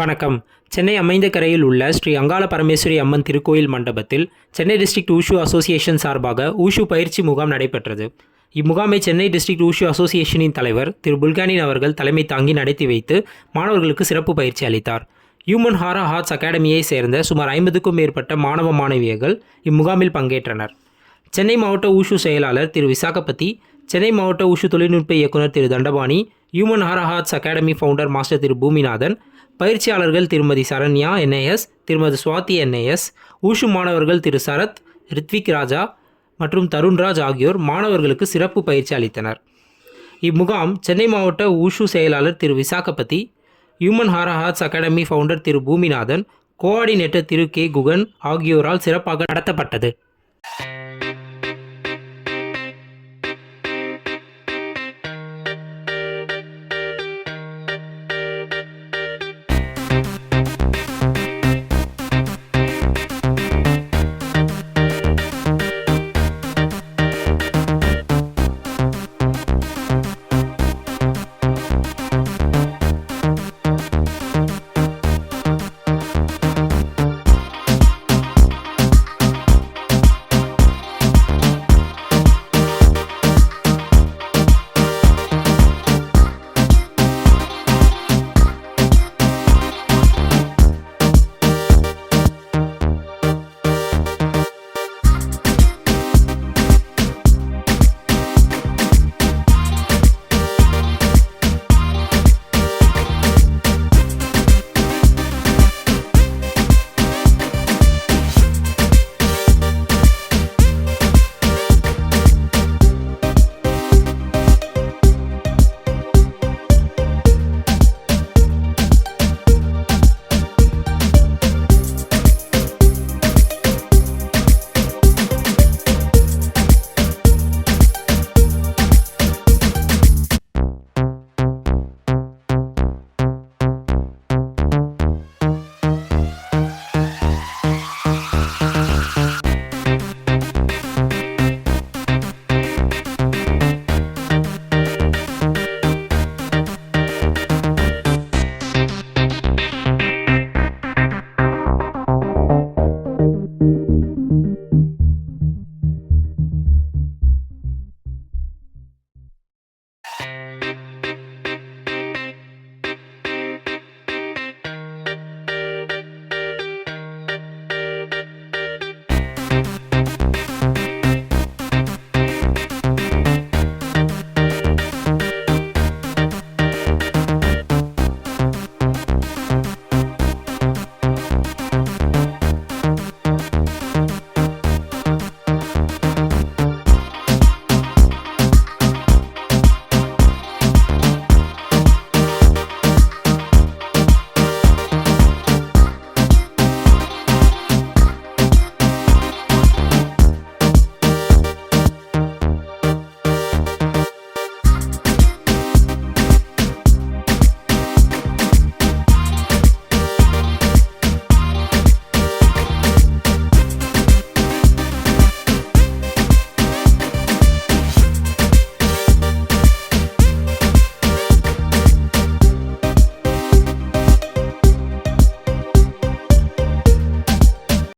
வணக்கம். சென்னை அமைந்தகரையில் உள்ள ஸ்ரீ அங்காள பரமேஸ்வரி அம்மன் திருக்கோயில் மண்டபத்தில் சென்னை டிஸ்ட்ரிக்ட் ஊஷு அசோசியேஷன் சார்பாக ஊஷு பயிற்சி முகாம் நடைபெற்றது. இம்முகாமை சென்னை டிஸ்ட்ரிக்ட் ஊஷு அசோசியேஷனின் தலைவர் திரு புல்கானின் அவர்கள் தலைமை தாங்கி நடத்தி வைத்து மாணவர்களுக்கு சிறப்பு பயிற்சி அளித்தார். ஹியூமன் ஹாரா ஆர்ட்ஸ் அகாடமியை சேர்ந்த சுமார் 50க்கும் மேற்பட்ட மாணவ மாணவியர்கள் இம்முகாமில் பங்கேற்றனர். சென்னை மாவட்ட ஊஷு செயலாளர் திரு விசாகபதி, சென்னை மாவட்ட ஊஷு தொழில்நுட்ப இயக்குனர் திரு Dandapani, human Hara arts academy founder master திரு பூமிநாதன், பயிற்சியாளர்கள் திருமதி சரண்யா என்ஐஎஸ், திருமதி சுவாதி என்ஐஎஸ், ஊஷு மாணவர்கள் திரு சரத், ரித்விக் ராஜா மற்றும் தருண்ராஜ் ஆகியோர் மாணவர்களுக்கு சிறப்பு பயிற்சி அளித்தனர். இம்முகாம் சென்னை மாவட்ட ஊஷு செயலாளர் திரு விசாகபதி, human Hara arts academy founder திரு பூமிநாதன், கோஆர்டினேட்டர் திரு கே குகன் ஆகியோரால் சிறப்பாக நடத்தப்பட்டது.